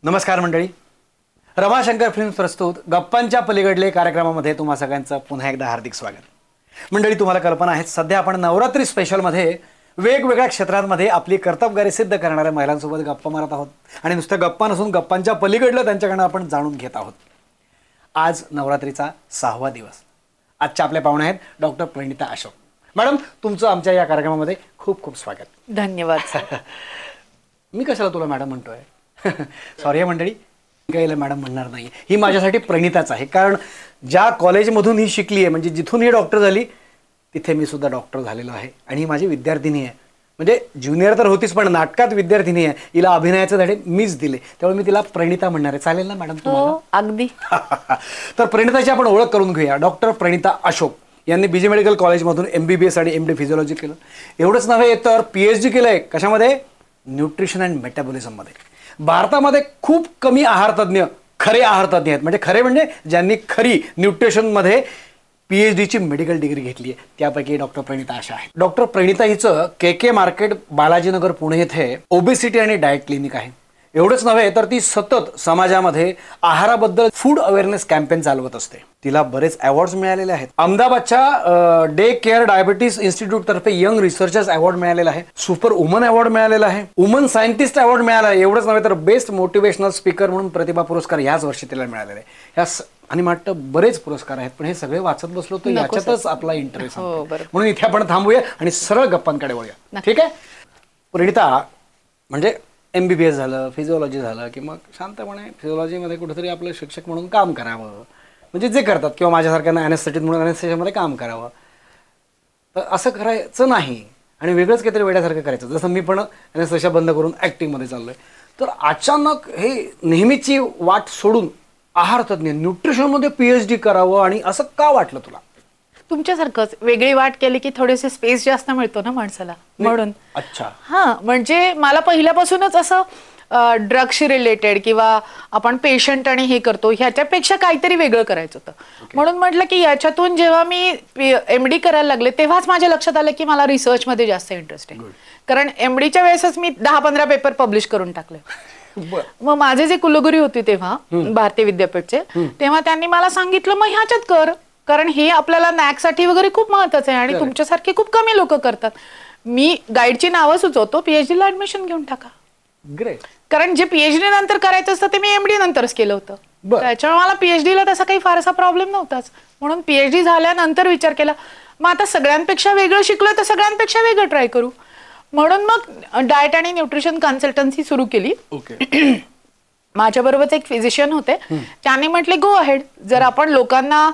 नमस्कार मंडळी, रमाशंकर फिल्म्स प्रस्तुत गप्पांच्या पलीकडले कार्यक्रमामध्ये तुम्हा सगळ्यांचं पुन्हा एकदा हार्दिक स्वागत। मंडळी, तुम्हाला कल्पना आहे सध्या आपण नवरात्री स्पेशलमध्ये वेगवेगळ्या क्षेत्रांमध्ये आपली कर्तबगारी सिद्ध करणाऱ्या महिलांसोबत गप्पा मारत आहोत आणि नुसत्या गप्पा नसून गप्पांच्या पलीकडलं त्यांच्याकडनं आपण जाणून घेत आहोत। आज नवरात्रीचा 6वा दिवस। आजच्या आपल्या पाहुण्या आहेत डॉक्टर प्रणिता अशोक। मॅडम, तुमचं आमच्या या कार्यक्रमामध्ये खूप खूप स्वागत। धन्यवाद। मी कशाला तुला मॅडम म्हणतोय? सॉरी मंडळी, काही मॅडम म्हणणार नाही, ही माझ्यासाठी प्रणिताच आहे। कारण ज्या कॉलेजमधून ही शिकली आहे, म्हणजे जिथून ही डॉक्टर झाली तिथे मी सुद्धा डॉक्टर झालेलो आहे आणि ही माझी विद्यार्थिनी आहे। म्हणजे ज्युनियर तर होतीच, पण नाटकात विद्यार्थिनी आहे। हिला अभिनयाचे धडे मीच दिले, त्यामुळे मी तिला प्रणिता म्हणणार आहे। चालेल ना मॅडम तुम्हाला? हो, अगदी। तर प्रणिताची आपण ओळख करून घेऊया। डॉक्टर प्रणिता अशोक यांनी बीजे मेडिकल कॉलेजमधून MBBS आणि MD फिजिओलॉजी केलं। एवढंच नव्हे तर PhD केलंय कशामध्ये? न्यूट्रिशन अँड मेटाबॉलिझममध्ये। भारतामध्ये खूप कमी आहार तज्ञ खरे आहार तज्ञ आहेत, म्हणजे खरे म्हणजे ज्यांनी खरी न्यूट्रिशनमध्ये PhD ची मेडिकल डिग्री घेतली आहे, त्यापैकी डॉक्टर प्रणिता अशा आहे। डॉक्टर प्रणिता हिचं KK मार्केट बालाजीनगर पुणे येथे ओबेसिटी आणि डाएट क्लिनिक आहे। एवढंच नव्हे तर ती सतत समाजामध्ये आहाराबद्दल फूड अवेअरनेस कॅम्पेन चालवत असते। तिला बरेच अवॉर्ड्स मिळालेले आहेत। अहमदाबादच्या डे केअर डायबिटीज इन्स्टिट्यूट तर्फे यंग रिसर्चर्स अवॉर्ड मिळालेला आहे। सुपर वुमन अवॉर्ड मिळालेला आहे। वुमन सायंटिस्ट अवॉर्ड मिळाला आहे। एवढंच नव्हे तर बेस्ट मोटिवेशनल स्पीकर म्हणून प्रतिभा पुरस्कार याच वर्षी तिला मिळालेला आहे। आणि वाटतं बरेच पुरस्कार आहेत, पण हे सगळे वाचत बसलो तर याच्यातच आपला इंटरेस्ट आहे, म्हणून इथे आपण थांबूया आणि सरळ गप्पांकडे वळूया। ठीक आहे? प्रणिता, म्हणजे MBBS झालं, फिजिओलॉजी झालं की मग शांतपणे फिजिओलॉजीमध्ये कुठेतरी आपलं शिक्षक म्हणून काम करावं, म्हणजे जे करतात, किंवा माझ्यासारख्यांना ॲनेस्थेटिक म्हणून ॲनेस्थेशियामध्ये काम करावं, तर असं करायचं नाही आणि वेगळंच काहीतरी वेड्यासारखं करायचं। जसं मी पण ॲनेस्थेशिया बंद करून ॲक्टिंगमध्ये चाललोय, तर अचानक हे नेहमीची वाट सोडून आहार तज्ञ न्यूट्रिशनमध्ये PhD करावं आणि असं का वाटलं तुला? तुमच्यासारखंच वेगळी वाट केली की थोडेसे स्पेस जास्त मिळतो ना माणसाला, म्हणून। अच्छा। हां, म्हणजे मला पहिल्यापासूनच असं ड्रग्सशी रिलेटेड किंवा आपण पेशंट आणि हे करतो ह्याच्यापेक्षा काहीतरी वेगळं करायचं होतं, म्हणून म्हटलं की याच्यातून जेव्हा मी MD करायला लागले तेव्हाच माझ्या लक्षात आलं की मला रिसर्चमध्ये जास्त इंटरेस्ट आहे। कारण MDच्या वेळेसच मी 10-15 पेपर पब्लिश करून टाकले। मग माझे जे कुलगुरू होते तेव्हा भारतीय विद्यापीठचे, तेव्हा त्यांनी मला सांगितलं मग ह्याच्यात कर, कारण हे आपल्याला नॅकसाठी वगैरे खूप महत्वाचं आहे आणि तुमच्यासारखे खूप कमी लोक करतात। मी गाईडची नावं सुचवतो, PhD ला ऍडमिशन घेऊन टाका। ग्रेट। कारण जे PhD नंतर करायचं असतं ते मी MD नंतरच केलं होतं, त्याच्यामुळे मला PhD ला तसा काही फारसा प्रॉब्लेम नव्हताच, म्हणून PhD झाल्यानंतर विचार केला मग आता सगळ्यांपेक्षा वेगळं शिकलो तर सगळ्यांपेक्षा वेगळं ट्राय करू, म्हणून मग डाएट आणि न्यूट्रिशन कन्सल्टन्सी सुरू केली। माझ्याबरोबरच एक फिजिशियन होते, त्यांनी म्हटले गो अहेड, जर आपण लोकांना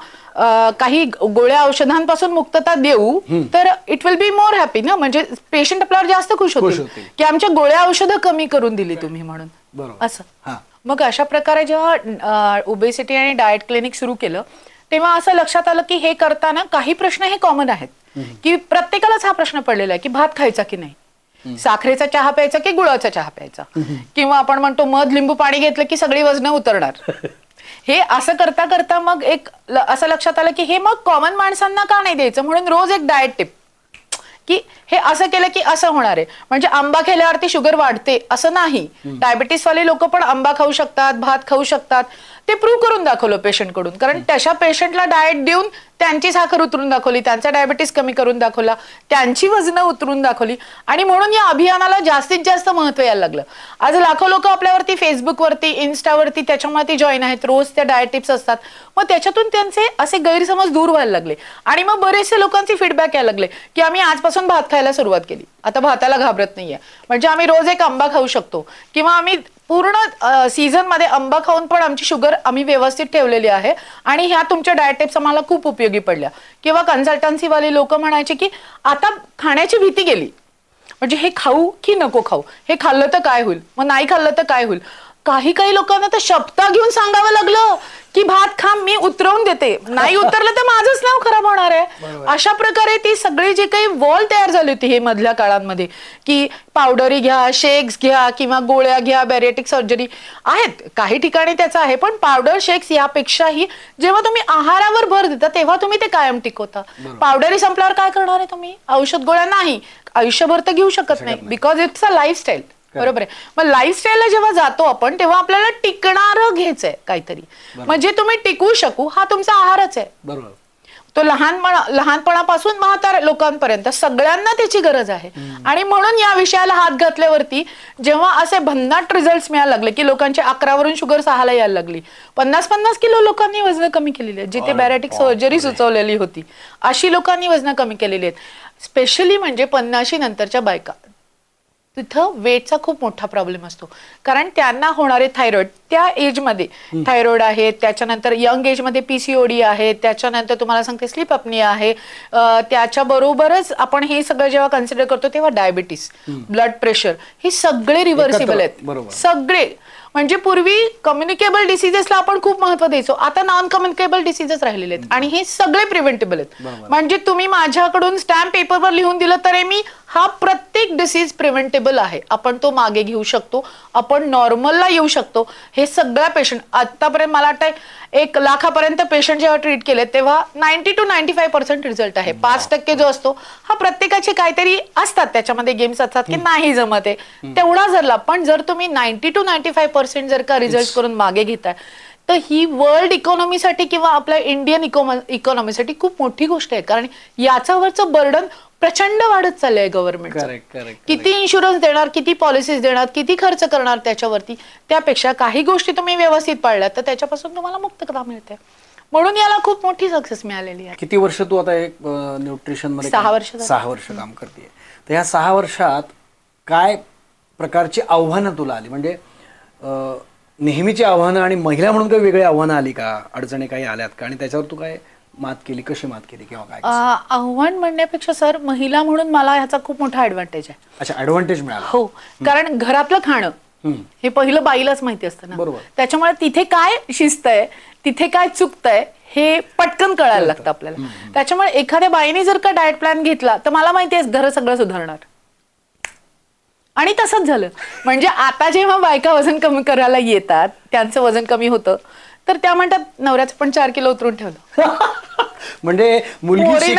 काही गोळ्या औषधांपासून मुक्तता देऊ तर it will be more happy ना, म्हणजे पेशंट आपल्यावर जास्त खुश होतील की आमच्या गोळ्या औषधं कमी करून दिली तुम्ही, म्हणून असं। मग अशा प्रकारे जेव्हा ओबेसिटी आणि डाएट क्लिनिक सुरू केलं तेव्हा असं लक्षात आलं की हे करताना काही प्रश्न हे कॉमन आहेत, की प्रत्येकालाच हा प्रश्न पडलेला आहे की भात खायचा की नाही, साखरेचा चहा प्यायचा की गुळाचा चहा प्यायचा, किंवा आपण म्हणतो मध लिंबू पाणी घेतलं की सगळी वजनं उतरणार। हे असं करता करता मग एक असं लक्षात आलं की हे मग कॉमन माणसांना का नाही द्यायचं, म्हणून रोज एक डाएट टिप की हे असं केलं की असं होणार आहे। म्हणजे आंबा खाल्ल्यावरती शुगर वाढते असं नाही, डायबिटीस वाले लोक पण आंबा खाऊ शकतात, भात खाऊ शकतात, ते प्रूव्ह करून दाखवलं पेशंट कडून, कारण तशा पेशंटला डाएट देऊन त्यांची साखर उतरून दाखवली, त्यांचा डायबिटीस कमी करून दाखवला, त्यांची वजनं उतरून दाखवली, आणि म्हणून या अभियानाला जास्तीत जास्त महत्व यायला लागलं। आज लाखो लोक आपल्यावरती फेसबुकवरती, इन्स्टावरती त्याच्यामुळे ती जॉईन आहेत, रोज त्या डाएट टिप्स असतात, मग त्याच्यातून त्यांचे असे गैरसमज दूर व्हायला लागले आणि मग बरेचसे लोकांचे फीडबॅक यायला लागले की आम्ही आजपासून भात खायला सुरुवात केली, आता भाताला घाबरत नाहीये, म्हणजे आम्ही रोज एक आंबा खाऊ शकतो, किंवा आम्ही पूर्ण सीझन मध्ये आंबा खाऊन पण आमची शुगर आम्ही व्यवस्थित ठेवलेली आहे आणि ह्या तुमच्या डाएट टिप्स आम्हाला खूप उपयोगी पडल्या। किंवा कन्सल्टन्सी वाले लोक म्हणायचे की आता खाण्याची भीती गेली, म्हणजे हे खाऊ की नको खाऊ, हे खाल्लं तर काय होईल, मग नाही खाल्लं तर काय होईल। काही लोकांना तर शपथा घेऊन सांगावं लागलं की भात खा, मी उतरवून देते, नाही उतरलं तर माझंच नाव खराब होणार आहे। अशा प्रकारे ती सगळी जी काही वॉल तयार झाली होती हे मधल्या काळांमध्ये, की पावडरी घ्या, शेक्स घ्या किंवा गोळ्या घ्या, बॅरिएटिक सर्जरी आहेत काही ठिकाणी त्याचं आहे, पण पावडर शेक्स यापेक्षाही जेव्हा तुम्ही आहारावर भर देता तेव्हा तुम्ही ते कायम टिकवता। पावडरी संपल्यावर काय करणार आहे तुम्ही? औषध गोळ्या नाही, आयुष्यभर तर घेऊ शकत नाही, बिकॉज इट्स अ लाईफस्टाईल। बरोबर आहे. मग लाईफस्टाईलला जेव्हा जातो आपण तेव्हा आपल्याला टिकणारं घ्यायचंय काहीतरी, म्हणजे तुम्ही टिकवू शकू हा तुमचा आहारच आहे. बरोबर. तो लहानपणापासून म्हाताऱ्या लोकांपर्यंत सगळ्यांना त्याची गरज आहे. आणि म्हणून या विषयाला हात घातल्यावरती जेव्हा असे भन्नाट रिझल्ट मिळायला लागले की लोकांचे 11 वरून शुगर 6 ला यायला लागली, 50-50 किलो लोकांनी वजन कमी केलेली आहेत. जिथे बॅरेटिक सर्जरी सुचवलेली होती अशी लोकांनी वजन कमी केलेली आहेत. स्पेशली म्हणजे 50 नंतरच्या बायका, तिथं वेटचा खूप मोठा प्रॉब्लेम असतो. कारण त्यांना होणारे थायरॉइड, त्या एजमध्ये थायरॉइड आहे, त्याच्यानंतर यंग एजमध्ये PCOD आहे, त्याच्यानंतर तुम्हाला सांगते स्लीप अपनिया आहे, त्याच्याबरोबरच आपण हे सगळं जेव्हा कन्सिडर करतो तेव्हा डायबिटीस, ब्लड प्रेशर, हे सगळे रिव्हर्सिबल आहेत. सगळे म्हणजे पूर्वी कम्युनिकेबल डिसीजेसला आपण खूप महत्व द्यायचो, आता नॉन कम्युनिकेबल डिसीजेस राहिलेले आहेत आणि हे सगळे प्रिव्हेंटेबल आहेत. म्हणजे तुम्ही माझ्याकडून स्टॅम्प पेपरवर लिहून दिलं तरी मी हा प्रत्येक डिसीज प्रिव्हेंटेबल आहे, आपण तो मागे घेऊ शकतो, आपण नॉर्मलला येऊ शकतो. हे सगळ्या पेशंट आतापर्यंत मला वाटतं 1 लाखापर्यंत पेशंट जेव्हा ट्रीट केले तेव्हा 90 to 95% रिझल्ट आहे. 5% जो असतो हा प्रत्येकाचे काहीतरी असतात, त्याच्यामध्ये गेम्स असतात की नाही जमत आहे तेवढा जरला, पण जर तुम्ही 90 to 95% जर का रिझल्ट करून मागे घेताय तर ही वर्ल्ड इकॉनॉमीसाठी किंवा आपल्या इंडियन इकॉनॉमीसाठी खूप मोठी गोष्ट आहे. कारण याच्यावरचं बर्डन प्रचंड वाढत चाललंय गव्हर्नमेंट. किती इन्शुरन्स देणार, किती पॉलिसीज देणार, किती खर्च करणार त्याच्यावरती, त्यापेक्षा काही गोष्टी तुम्ही व्यवस्थित पाळल्या तर त्याच्यापासून तुम्हाला मुक्तता मिळते. म्हणून याला खूप मोठी सक्सेस मिळालेली आहे. किती वर्ष तू आता एक न्यूट्रिशन मध्ये? 6 वर्ष. 6 वर्ष काम करते. तर ह्या 6 वर्षात काय प्रकारची आव्हानं तुला आली? म्हणजे नेहमीची आव्हानं आणि महिला म्हणून काही वेगळी आव्हानं आली का, अडचणी काही आल्यात का, आणि त्याच्यावर तू काय मात केली, कशी मात केली किंवा काय? आव्हान म्हणण्यापेक्षा सर महिला म्हणून मला ह्याचा खूप मोठा ऍडव्हान्टेज आहे. अच्छा, ऍडव्हान्टेज मिळाला. हो, कारण घरातलं खाणं हे पहिलं बाईलाच माहिती असतं ना. बरोबर. त्याच्यामुळे तिथे काय शिस्त आहे, तिथे काय चुकतंय हे पटकन कळायला लागतं आपल्याला. त्याच्यामुळे एखाद्या बाईने जर का डाएट प्लॅन घेतला तर मला माहिती आहे घर सगळं सुधारणार. आणि तसंच झालं. म्हणजे आता जेव्हा बायका वजन कमी करायला येतात, त्यांचं वजन कमी होतं, तर त्या म्हणतात नवऱ्याचं पण 4 किलो उतरून ठेवलं. म्हणजे मुलगी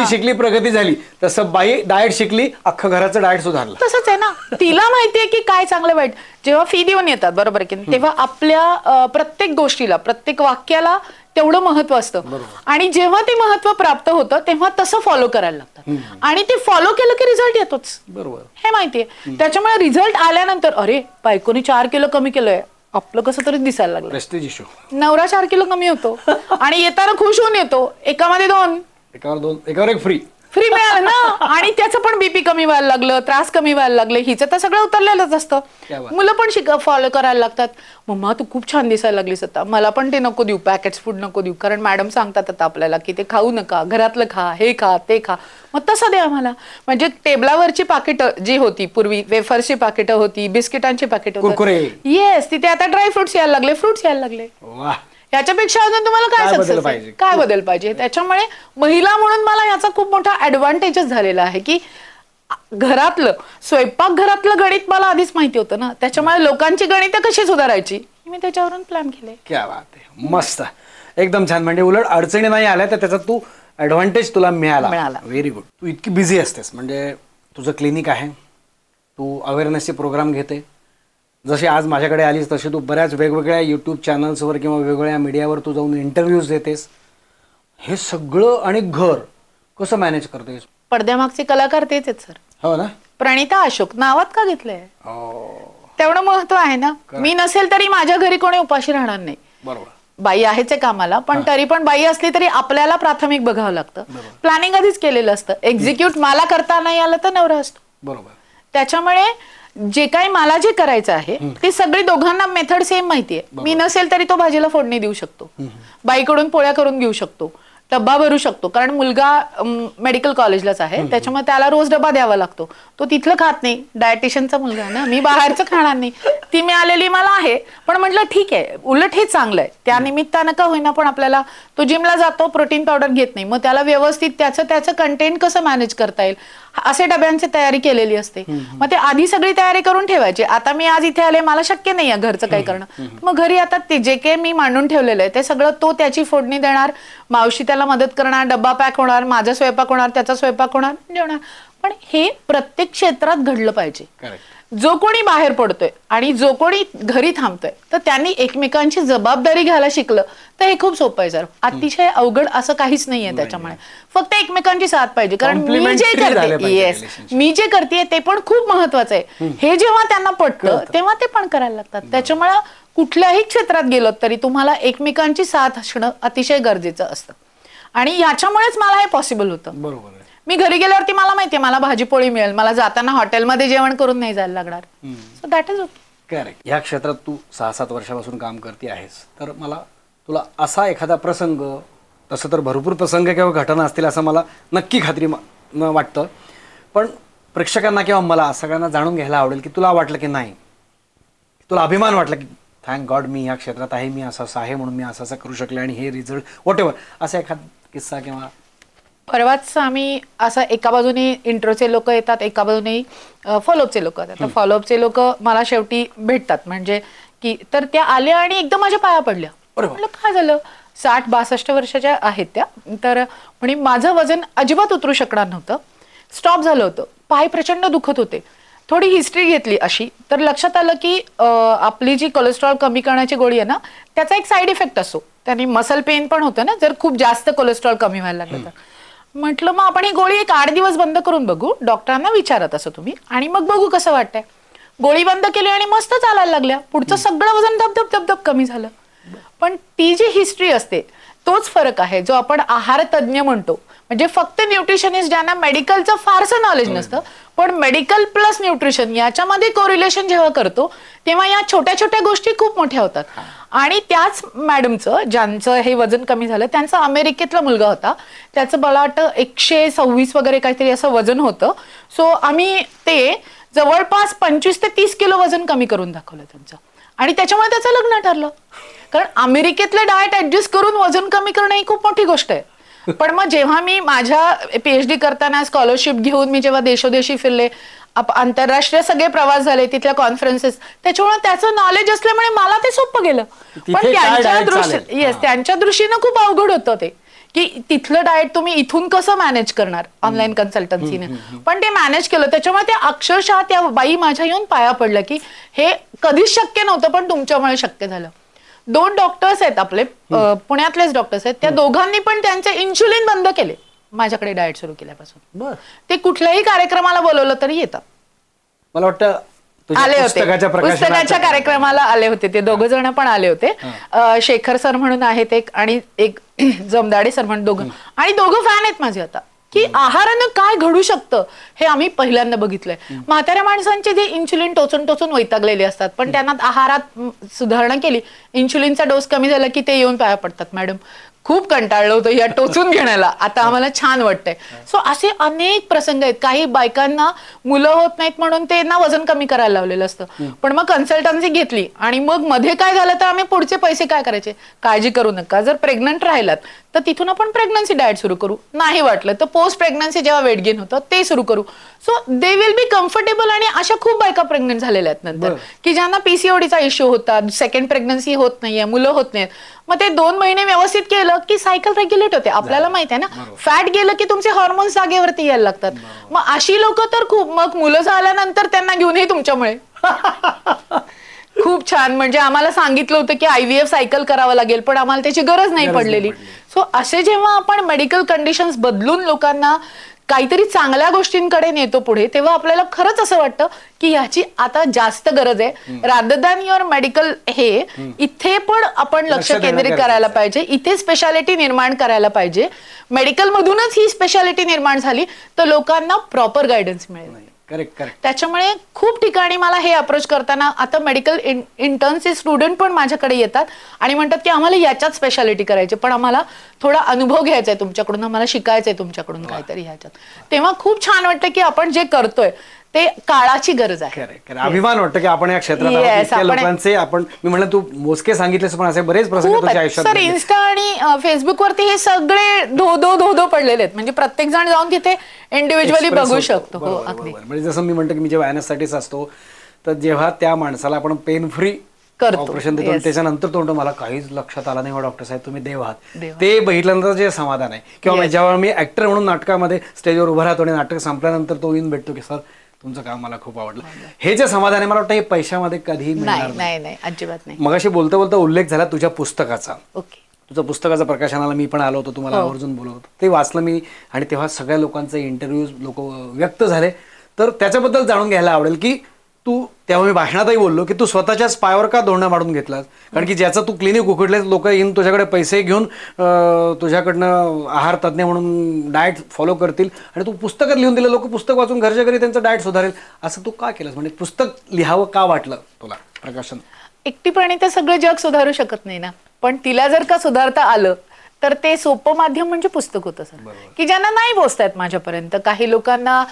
शिकली, प्रगती झाली, तसं बाई डाएट शिकली, अख्खं घराचं डाएट सुधारलं. तसंच आहे ना. तिला माहितीये की काय चांगलं वाईट. जेव्हा फी देऊन येतात, बरोबर आहे की, तेव्हा आपल्या प्रत्येक गोष्टीला, प्रत्येक वाक्याला तेवढं महत्व असतं. आणि जेव्हा ते महत्व प्राप्त होतं तेव्हा तसं फॉलो करायला लागतं, आणि ते फॉलो केलं की रिझल्ट येतोच. बरोबर, हे माहितीये. त्याच्यामुळे रिझल्ट आल्यानंतर अरे बायकोनी 4 किलो कमी केलंय, आपलं कसं तरी दिसायला लागलं. Prestige issue. नवरा 4 किलो कमी होतो आणि येताना खुश होऊन येतो, एकामध्ये 2, एकावर एक फ्री मिळालं ना. आणि त्याचं पण बीपी कमी व्हायला लागलं, त्रास कमी व्हायला लागले, हिचं तर सगळं उतरलेलंच असतं. मुलं पण फॉलो करायला लागतात. मम्मा तू खूप छान दिसायला लागलीस आता, मला पण ते नको देऊ, पॅकेट्स फूड नको देऊ, कारण मॅडम सांगतात आता आपल्याला की ते खाऊ नका, घरातलं खा, हे खा ते खा. मग तसं द्या आम्हाला. म्हणजे टेबलावरची पाकिटं जी होती पूर्वी, वेफर्सची पाकिटं होती, बिस्किटांची पाकिटं होती, येस, तिथे आता ड्रायफ्रुट्स यायला लागले, फ्रुट्स यायला लागले. याच्यापेक्षा अजून तुम्हाला काय बदल पाहिजे? त्याच्यामुळे महिला म्हणून मला याचा खूप मोठा ऍडव्हान्टेजच झालेला आहे की घरातलं स्वयंपाकघरातलं गणित मला आधीच माहिती होतं ना. त्याच्यामुळे लोकांची गणितं कशी सुधारायची मी त्याच्यावरून प्लॅन केले. क्या बात आहे, मस्त, एकदम छान. म्हणजे उलट अडचणी नाही आल्या तर त्याचा तू ऍडव्हान्टेज तुला मिळाला. Very good. तू इतकी बिझी असतेस, म्हणजे तुझं क्लिनिक आहे, तू अवेअरनेसचे प्रोग्राम घेते, जशी आज माझ्याकडे आलीस तशी तू बऱ्याच वेगवेगळ्या यूट्यूब चॅनल्सवर किंवा वेगवेगळ्या मीडियावर तू जाऊन इंटरव्ह्यूज देतेस. हे सगळं आणि घर कसं मॅनेज करतेस? पडद्यामागचे कलाकार तेच आहेत सर. हो ना. प्रणिता अशोक नावात का घेतलंय? तेवढं महत्व आहे ना. मी नसेल तरी माझ्या घरी कोणी उपाशी राहणार नाही. बरोबर. बाई आहेच आहे कामाला, पण तरी पण बाई असली तरी आपल्याला प्राथमिक बघावं लागतं. प्लॅनिंग आधीच केलेलं असतं. एक्झिक्यूट मला करता नाही आलं तर नवरा असतो. बरोबर. त्याच्यामुळे जे काही मला जे करायचं आहे ते सगळी दोघांना मेथड सेम माहितीये. मी नसेल तरी तो भाजीला फोडणी देऊ शकतो, बाईकडून पोळ्या करून घेऊ शकतो, डब्बा भरू शकतो. कारण मुलगा मेडिकल कॉलेजलाच आहे, त्याच्यामुळे त्याला रोज डबा द्यावा लागतो. तो तिथलं खात नाही, डायटिशियनचा मुलगा ना, मी बाहेरचं खाणार नाही. ती मिळालेली मला आहे, पण म्हटलं ठीक आहे, उलट हे चांगलं आहे. त्या निमित्तानं का होईना पण आपल्याला, तो जिमला जातो, प्रोटीन पावडर घेत नाही, मग त्याला व्यवस्थित त्याचं कंटेंट कसं मॅनेज करता येईल असे डब्यांची तयारी केलेली असते. मग ते आधी सगळी तयारी करून ठेवायची. आता मी आज इथे आले, मला शक्य नाही आहे घरचं काही करणं, मग घरी आता ते जे काही मी मांडून ठेवलेलं आहे ते सगळं तो त्याची फोडणी देणार, मावशी त्याला मदत करणार, डब्बा पॅक होणार, माझा स्वयंपाक होणार, त्याचा स्वयंपाक होणार, जेवणार. पण हे प्रत्येक क्षेत्रात घडलं पाहिजे. जो कोणी बाहेर पडतोय आणि जो कोणी घरी थांबतोय तर त्यांनी एकमेकांची जबाबदारी घ्यायला शिकलं तर हे खूप सोपं आहे सर. अतिशय अवघड असं काहीच नाहीये त्याच्यामुळे. फक्त एकमेकांची साथ पाहिजे. कारण मी जे करते ते पण खूप महत्वाचं आहे. हे जेव्हा त्यांना पटतं तेव्हा ते पण करायला लागतात. त्याच्यामुळे कुठल्याही क्षेत्रात गेलो तरी तुम्हाला एकमेकांची साथ असणं अतिशय गरजेचं असतं आणि याच्यामुळेच मला हे पॉसिबल होतं. बरोबर. मी घरी गेल्यावरती मला माहितीये मला भाजी पोळी मिळेल, मला जाताना हॉटेलमध्ये जेवण करून नाही जायला लागणार. So that is okay. Correct. ह्या क्षेत्रात तू 6-7 वर्षापासून काम करते आहेस, तर मला तुला असा एखादा प्रसंग, तसं तर भरपूर प्रसंग किंवा घटना असतील असं मला नक्की खात्री वाटतं, पण प्रेक्षकांना किंवा मला सगळ्यांना जाणून घ्यायला आवडेल की तुला वाटलं की नाही, तुला अभिमान वाटला की थँक गॉड मी ह्या क्षेत्रात आहे, मी असं आहे म्हणून मी असं करू शकले आणि हे रिझल्ट वॉट एव्हर, असा एखादा किस्सा किंवा. परवाच आम्ही असं एका बाजूने इंट्रोचे लोक येतात, एका बाजूने फॉलोअपचे लोक येतात. तर फॉलोअपचे लोक मला शेवटी भेटतात म्हणजे की, तर त्या आल्या आणि एकदम माझ्या पाया पडल्या. म्हटलं काय झालं, 60-62 वर्षाच्या आहेत त्या. तर म्हणे माझं वजन अजिबात उतरू शकणार नव्हतं, स्टॉप झालं होतं, पाय प्रचंड दुखत होते. थोडी हिस्ट्री घेतली अशी तर लक्षात आलं की आपली जी कोलेस्ट्रॉल कमी करण्याची गोळी आहे ना त्याचा एक साईड इफेक्ट असतो, त्याने मसल पेन पण होतं ना जर खूप जास्त कोलेस्ट्रॉल कमी व्हायला लागलं तर. म्हटलं मग आपण ही गोळी एक 8 दिवस बंद करून बघू, डॉक्टरांना विचारत असं तुम्ही, आणि मग बघू कसं वाटतंय. गोळी बंद केली आणि मस्त चालायला लागल्या, पुढचं सगळं वजन धबधब धबधब कमी झालं. पण ती जी हिस्ट्री असते तोच फरक आहे जो आपण आहार तज्ञ म्हणतो. म्हणजे फक्त न्यूट्रिशनिस्ट ज्यांना मेडिकलचं फारसं नॉलेज नसतं, पण मेडिकल प्लस न्यूट्रिशन याच्यामध्ये कोरिलेशन जेव्हा करतो तेव्हा या छोट्या छोट्या गोष्टी खूप मोठ्या होतात. आणि त्याच मॅडमचं ज्यांचं हे वजन कमी झालं त्यांचा अमेरिकेतला मुलगा होता, त्याचं मला वाटतं 126 वगैरे काहीतरी असं वजन होतं. सो आम्ही ते जवळपास 25 ते 30 किलो वजन कमी करून दाखवलं त्यांचं, आणि त्याच्यामुळे त्याचं लग्न ठरलं. कारण अमेरिकेतलं डाएट ऍडजस्ट करून वजन कमी करणं ही खूप मोठी गोष्ट आहे. पण मग जेव्हा मी माझ्या PhD करताना स्कॉलरशिप घेऊन मी जेव्हा देशोदेशी फिरले, आंतरराष्ट्रीय सगळे प्रवास झाले, तिथल्या कॉन्फरन्सेस, त्याच्यामुळे त्याचं नॉलेज असल्यामुळे मला ते सोपं गेलं. पण त्यांच्या दृष्टीनं खूप अवघड होतं ते की तिथलं डाएट तुम्ही इथून कसं मॅनेज करणार ऑनलाईन कन्सल्टन्सीने. पण ते मॅनेज केलं, त्याच्यामुळे त्या अक्षरशः त्या बाई माझ्या येऊन पाया पडलं की हे कधीच शक्य नव्हतं पण तुमच्यामुळे शक्य झालं. 2 डॉक्टर्स आहेत आपले, पुण्यातलेच डॉक्टर्स आहेत, त्या दोघांनी पण त्यांचे इन्शुलिन बंद केले माझ्याकडे डाएट सुरू केल्यापासून. ते कुठल्याही कार्यक्रमाला बोलवलं तरी येतात. मला वाटतं आले होते पुस्तकाच्या कार्यक्रमाला आले होते ते 2 जण पण आले होते. शेखर सर म्हणून आहेत एक, आणि एक जमदाडे सर म्हणून, दोघं, आणि दोघं फॅन आहेत माझे आता, की आहारानं काय घडू शकतं हे आम्ही पहिल्यांदा बघितलंय. म्हाताऱ्या माणसांचे जे इन्सुलिन टोचून टोचून वैतागलेले असतात, पण त्यांना आहारात सुधारणा केली, इन्सुलिनचा डोस कमी झाला की ते येऊन पाया पडतात, मॅडम खूप कंटाळलं होतं या टोचून घेण्याला, आता आम्हाला छान वाटतंय. सो असे अनेक प्रसंग आहेत. काही बायकांना मुलं होत नाहीत म्हणून त्यांना वजन कमी करायला लावलेलं असतं, पण मग कन्सल्टन्सी घेतली आणि मग मध्ये काय झालं तर आम्ही पुढचे पैसे काय करायचे, काळजी करू नका, जर प्रेग्नंट राहिलात तर तिथून आपण प्रेग्नन्सी डाएट सुरू करू, नाही वाटलं तर पोस्ट प्रेग्नन्सी जेव्हा वेट गेन होतं ते सुरू करू. So they will be comfortable. आणि अशा खूप बायका प्रेग्नंट झालेल्या आहेत नंतर की ज्यांना PCODचा इश्यू होता, सेकंड प्रेग्नन्सी होत नाहीये, मुलं होत नाहीत. मग ते 2 महिने व्यवस्थित केलं की सायकल रेग्युलेट होते. आपल्याला माहित आहे ना, फॅट गेलं की तुमचे हॉर्मोन्स जागेवरती यायला लागतात. मग अशी लोक तर खूप, मग मुलं झाल्यानंतर त्यांना घेऊनही तुमच्यामुळे खूप छान. म्हणजे आम्हाला सांगितलं होतं की IVF सायकल करावं लागेल, पण आम्हाला त्याची गरज नाही पडलेली. सो असे जेव्हा आपण मेडिकल कंडिशन्स बदलून लोकांना काहीतरी चांगल्या गोष्टींकडे नेतो पुढे, तेव्हा आपल्याला खरंच असं वाटतं की ह्याची आता जास्त गरज आहे. रादर दॅन युअर मेडिकल हे इथे पण आपण लक्ष केंद्रित करायला पाहिजे, इथे स्पेशालिटी निर्माण करायला पाहिजे. मेडिकल मधूनच ही स्पेशालिटी निर्माण झाली तर लोकांना प्रॉपर गायडन्स मिळेल. करेक्ट. त्याच्यामुळे खूप ठिकाणी मला हे अप्रोच करताना आता मेडिकल इंटर्नचे स्टुडंट पण माझ्याकडे येतात आणि म्हणतात की आम्हाला याच्यात स्पेशालिटी करायची, पण आम्हाला थोडा अनुभव घ्यायचा आहे तुमच्याकडून, आम्हाला शिकायचंय तुमच्याकडून काहीतरी ह्याच्यात. तेव्हा खूप छान वाटतं की आपण जे करतोय ते काळाची गरज आहे. अभिमान वाटतं की आपण या क्षेत्रात लोकांचे, आपण मी म्हणलं तू मोजके सांगितलेस पण असे बरेच प्रसंग तुझ्या आयुष्यात. सर इन्स्टा आणि फेसबुकवरती हे सगळे धो पडलेले आहेत, म्हणजे प्रत्येक जण जाऊन तिथे इंडिव्हिज्युअली बघू शकतो. हो अगदी. म्हणजे जसं मी म्हणतो की मी जेव्हा ऍनेस्थेटिस्ट असतो तर जेव्हा त्या माणसाला आपण पेन फ्री ऑपरेशन देतो त्याच्यानंतर तो म्हणतो मला काहीच लक्षात आलं नाही डॉक्टर साहेब तुम्ही देव आहात, ते बघितल्यानंतर जे समाधान आहे. किंवा जेव्हा मी ऍक्टर म्हणून नाटकामध्ये स्टेजवर उभा राहतो आणि नाटक संपल्यानंतर तो येऊन भेटतो की सर तुमचं काम मला खूप आवडलं. हे जे समाधान आहे मला वाटतं हे पैशामध्ये कधीही मिळणार नाही नाही नाही अजिबात नाही. मगाशी बोलता बोलता उल्लेख झाला तुझ्या पुस्तकाचा. ओके. तुझं पुस्तकाचं प्रकाशनाला मी पण आलो होतो, तुम्हाला आवर्जून बोलवलं होतं, ते वाचलं मी आणि तेव्हा सगळ्या लोकांचे इंटरव्ह्यूज लोक व्यक्त झाले. तर त्याच्याबद्दल जाणून घ्यायला आवडेल की तू तेव्हा मी भाषणातही बोललो की तू स्वतःच्याच पायावर का धोरणं मारून घेतलास, कारण की ज्याचं तू क्लिनिक उघडलेस लोक येऊन तुझ्याकडे पैसे घेऊन तुझ्याकडनं आहार तज्ज्ञ म्हणून डाएट फॉलो करतील आणि तू पुस्तकात लिहून दिलं, लोक पुस्तक वाचून घरच्या घरी त्यांचं डाएट सुधारेल, असं तू का केलंस? म्हणजे पुस्तक लिहावं का वाटलं तुला प्रकाशन? एकटीपणे तर सगळं जग सुधारू शकत नाही ना, पण तिला जर का सुधारता आलं तर ते सोपं माध्यम म्हणजे पुस्तक होतं सर, की ज्यांना नाही पोहोचता येत माझ्यापर्यंत. काही लोकांना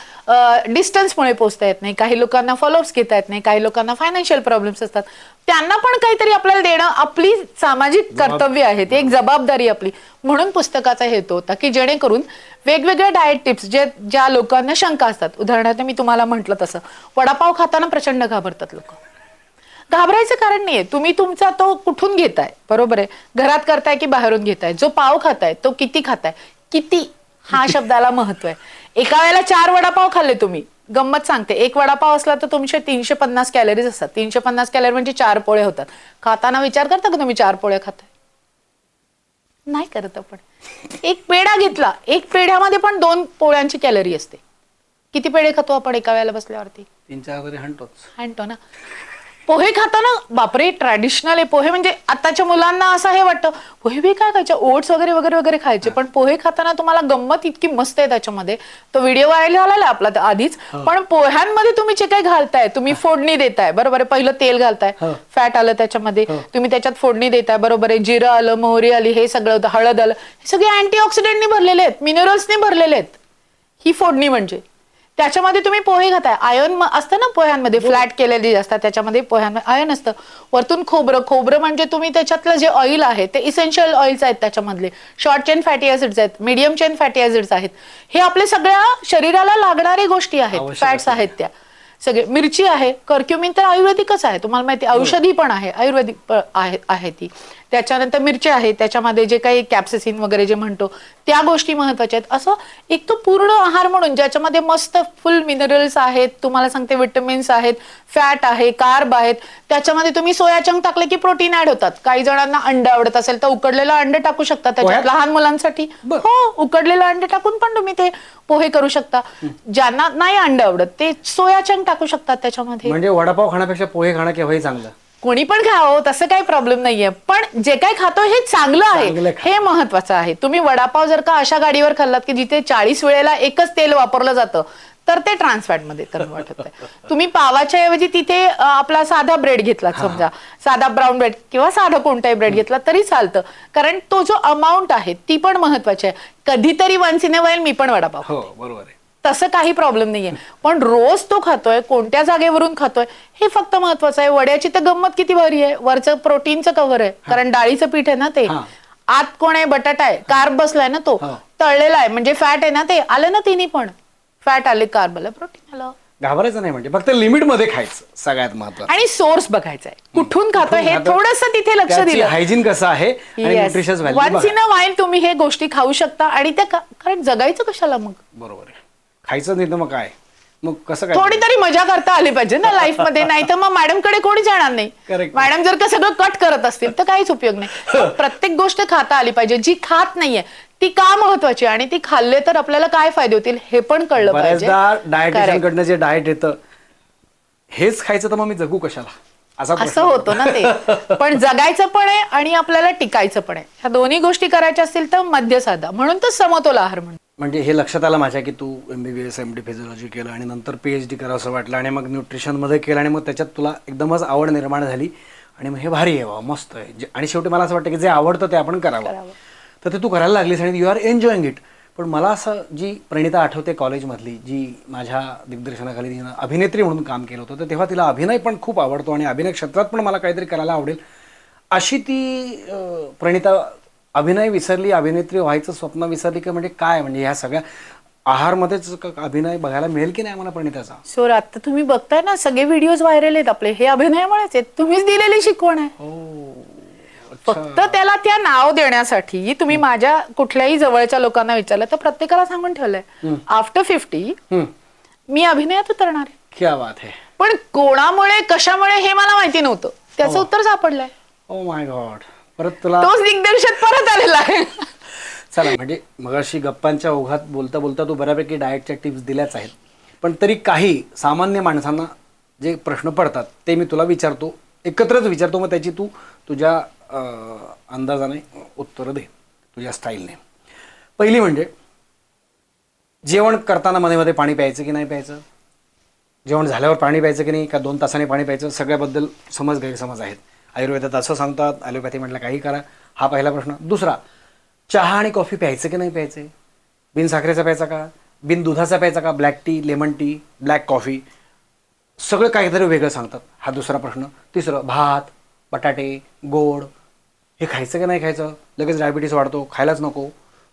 डिस्टन्समुळे पोहोचता येत नाही, काही लोकांना फॉलोअप्स घेता येत नाही, काही लोकांना फायनान्शियल प्रॉब्लेम्स असतात, त्यांना पण काहीतरी आपल्याला देणं आपली सामाजिक कर्तव्य आहे, ती एक जबाबदारी आपली. म्हणून पुस्तकाचा हेतू होता की जेणेकरून वेगवेगळ्या डाएट टिप्स ज्या लोकांना शंका असतात, उदाहरणार्थ मी तुम्हाला म्हटलं तसं वडापाव खाताना प्रचंड घाबरतात लोक. घाबरायचं कारण नाहीये, तुम्ही तुमचा तो कुठून घेताय, बरोबर आहे, घरात करताय की बाहेरून घेताय, जो पाव खाताय तो किती खाताय, किती हा शब्दाला महत्व आहे. एका वेळेला 4 वडापाव खाल्ले तुम्ही, गंमत सांगते, एक वडापाव असला तर तुमचे 350 कॅलरीज असतात, 350 कॅलरी म्हणजे 4 पोळे होतात. खाताना विचार करता का तुम्ही 4 पोळे खाताय? नाही करत आपण. एक पेढा घेतला, एक पेढ्यामध्ये पण 2 पोळ्यांची कॅलरी असते. किती पेढे खातो आपण एका वेळेला बसल्यावरती? 3-4 तरी हाणतो ना. पोहे खाताना बापरे ट्रॅडिशनल आहे पोहे, म्हणजे आताच्या मुलांना असं हे वाटतं पोहे बी काय खायचे, ओट्स वगैरे वगैरे वगैरे खायचे, पण पोहे खाताना तुम्हाला गंमत इतकी मस्त आहे त्याच्यामध्ये. तो व्हिडिओ व्हायरल झालेला आपला आधीच, पण पोह्यांमध्ये तुम्ही जे काही घालताय, तुम्ही फोडणी देताय, बरोबर आहे, पहिलं तेल घालताय, फॅट आलं त्याच्यामध्ये, तुम्ही त्याच्यात फोडणी देताय, बरोबर आहे, जिरं आलं, मोहरी आली, हे सगळं होतं, हळद आलं, हे सगळे अँटीऑक्सिडेंटनी भरलेले आहेत, मिनरल्सनी भरलेले आहेत. ही फोडणी म्हणजे त्याच्यामध्ये तुम्ही पोहे खाताय, आयर्न असतं ना पोह्यांमध्ये, फ्लॅट केलेली असतात त्याच्यामध्ये, पोह्यांमध्ये आयर्न असतं. वरतून खोबरं म्हणजे तुम्ही त्याच्यातलं जे ऑइल आहे ते इसेन्शियल ऑइल्स आहेत, त्याच्यामधले शॉर्ट चेन फॅटी ऍसिड्स आहेत, मीडियम चेन फॅटी ऍसिड्स आहेत, हे आपल्या सगळ्या शरीराला लागणारी गोष्टी आहेत, फॅट्स आहेत त्या सगळे. मिरची आहे, कर्क्युमिन तर आयुर्वेदिकच आहे, तुम्हाला माहिती, औषधी पण आहे, आयुर्वेदिक आहे ती. त्याच्यानंतर मिरची आहे, त्याच्यामध्ये जे काही कॅप्सिसिन वगैरे जे म्हणतो त्या गोष्टी महत्वाच्या आहेत. असं एक तो पूर्ण आहार म्हणून ज्याच्यामध्ये मस्त फुल मिनरल्स आहेत, तुम्हाला सांगते विटॅमिन्स आहेत, फॅट आहे, कार्ब आहेत, त्याच्यामध्ये तुम्ही सोया चंक टाकले की प्रोटीन ऍड होतात. काही जणांना अंड आवडत असेल तर उकडलेलं अंड टाकू शकता त्याच्यात, लहान मुलांसाठी हो उकडलेलं अंड टाकून पण तुम्ही ते पोहे करू शकता. ज्यांना नाही अंड आवडत ते सोया चंक टाकू शकतात त्याच्यामध्ये. म्हणजे वडापाव खाण्यापेक्षा पोहे खाणं केव्हाही चांगलं, कोणी पण खावं तसं काही प्रॉब्लेम नाहीये, पण जे काही खातो हे चांगलं आहे, हे महत्वाचं आहे. तुम्ही वडापाव जर का अशा गाडीवर खाल्लात की जिथे 40 वेळेला एकच तेल वापरलं जातं तर ते ट्रान्सफॅट मध्ये तर वाटत आहे. तुम्ही पावाच्या ऐवजी तिथे आपला साधा ब्रेड घेतला, समजा साधा ब्राऊन ब्रेड किंवा साधा कोणताही ब्रेड घेतला तरी चालतं, कारण तो जो अमाऊंट आहे ती पण महत्वाची आहे. कधीतरी वन्स इन अ व्हाईल मी पण वडापाव, हो बरोबर आहे, तसं काही प्रॉब्लेम नाहीये, पण रोज तो खातोय, कोणत्या जागेवरून खातोय हे फक्त महत्वाचं आहे. वड्याची तर गंमत किती भारी आहे, वरचं प्रोटीनचं कव्हर आहे, कारण डाळीचं पीठ आहे ना ते, आत कोण आहे, बटाटा आहे, कार्ब बसलाय ना, तो तळलेला आहे म्हणजे फॅट आहे ना, ते आलं ना, तिन्ही पण फॅट आले, कार्ब आलं, प्रोटीन आलं. घाबरायचं नाही, म्हणजे फक्त लिमिट मध्ये खायचं सगळ्यात महत्त्वाचं, आणि सोर्स बघायचा आहे कुठून खातोय हे थोडंसं तिथे लक्ष दिलं, हायजीन कसं आहे आणि nutritious value. Once in a while तुम्ही हे गोष्टी खाऊ शकता, आणि त्या कारण जगायचं कशाला मग, बरोबर आहे, खायचं नाही तर मग काय, मग कसं काय, थोडी तरी मजा करता आली पाहिजे ना लाईफ मध्ये, नाही तर मग मॅडम कडे कोणी जाणार नाही. मॅडम जर का सगळं कट करत असतील तर काहीच उपयोग नाही. प्रत्येक गोष्ट खाता आली पाहिजे, जी खात नाहीये ती का महत्वाची, आणि ती खाल्ले तर आपल्याला काय फायदे होतील हे पण कळलं पाहिजे. डायटिशियन कडनं जे डाएट येतं हेच खायचं तर मग मी जगू कशाला, असं होतं ना ते. पण जगायचं पण आहे आणि आपल्याला टिकायचं पण आहे, ह्या दोन्ही गोष्टी करायच्या असतील तर मध्य साधा, म्हणून तर समतोल आहार म्हणून. म्हणजे हे लक्षात आलं माझ्या की तू MBBS MD फिजिओलॉजी केलं आणि नंतर PhD करावं असं वाटलं आणि मग न्यूट्रिशनमध्ये केलं आणि मग त्याच्यात तुला एकदमच आवड निर्माण झाली आणि मग हे भारी आहे, मस्त आहे. आणि शेवटी मला असं वाटतं की जे आवडतं ते आपण करावं, तर ते तू करायला लागलीस आणि यू आर एन्जॉईंग इट. पण मला असं जी प्रणिता आठवते कॉलेजमधली, जी माझ्या दिग्दर्शनाखाली तिनं अभिनेत्री म्हणून काम केलं होतं, तर तेव्हा तिला अभिनय पण खूप आवडतो आणि अभिनय क्षेत्रात पण मला काहीतरी करायला आवडेल अशी ती प्रणिता अभिनय विसरली, अभिनेत्री व्हायचं स्वप्न विसरली का, म्हणजे काय, म्हणजे ह्या सगळ्या आहारमध्येच अभिनय बघायला मिळेल की नाही आम्हाला प्रणिताचा? सर आता तुम्ही बघताय ना सगळे व्हिडिओज व्हायरल आहेत आपले, हे अभिनयामुळेच आहेत, तुम्हीच दिलेली शिकवण आहे. फक्त त्याला त्या नाव देण्यासाठी तुम्ही माझ्या कुठल्याही जवळच्या लोकांना विचारलं तर प्रत्येकाला सांगून ठेवलंय आफ्टर 50 मी अभिनयात उतरणार आहे. क्या बात आहे. पण कोणामुळे कशामुळे हे मला माहिती नव्हतं, त्याचं उत्तर सापडलंय. Oh my God. परत तुला तोच दिग्दर्शक परत आलेला आहे. चला, म्हणजे मगाशी गप्पांच्या ओघात बोलता बोलता तू बऱ्यापैकी डाएटच्या टिप्स दिल्याच आहेत, पण तरी काही सामान्य माणसांना जे प्रश्न पडतात ते मी तुला विचारतो, एकत्रच विचारतो, मग त्याची तू तुझ्या अंदाजाने उत्तरं दे, तुझ्या स्टाईलने. पहिली म्हणजे जेवण करताना मध्ये मध्ये पाणी प्यायचं की नाही प्यायचं, जेवण झाल्यावर पाणी प्यायचं की नाही, का 2 तासांनी पाणी प्यायचं, सगळ्याबद्दल गैरसमज आहेत. आयुर्वेदात असं सांगतात, ॲलोपॅथी म्हटलं काही करा. हा पहिला प्रश्न. दुसरा, चहा आणि कॉफी प्यायचं की नाही प्यायचे, बिन साखरेचा प्यायचा का, बिन दुधाचा प्यायचा का, black tea, lemon tea, black coffee, सगळं काहीतरी वेगळं सांगतात. हा दुसरा प्रश्न. तिसरं, भात, बटाटे, गोड हे खायचं की नाही खायचं, लगेच डायबिटीस वाढतो, खायलाच नको,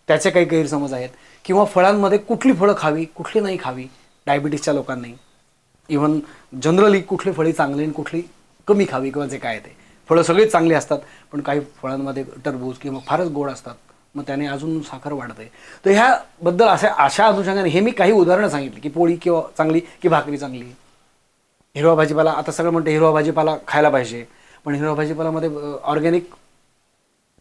त्याचे काही गैरसमज आहेत. किंवा फळांमध्ये कुठली फळं खावी, कुठली नाही खावी डायबिटीसच्या लोकांनी. इव्हन जनरली कुठली फळी चांगली आणि कुठली कमी खावी किंवा जे काय ते. फळं सगळीच चांगली असतात, पण काही फळांमध्ये टरबूज किंवा फारच गोड असतात, मग त्याने अजून साखर वाढते. तर ह्याबद्दल अशा अनुषंगाने हे मी काही उदाहरणं सांगितली की पोळी किंवा चांगली की भाकरी चांगली. हिरवा भाजीपाला, आता सगळं म्हणते हिरवा भाजीपाला खायला पाहिजे, पण हिरवा भाजीपालामध्ये ऑर्गॅनिक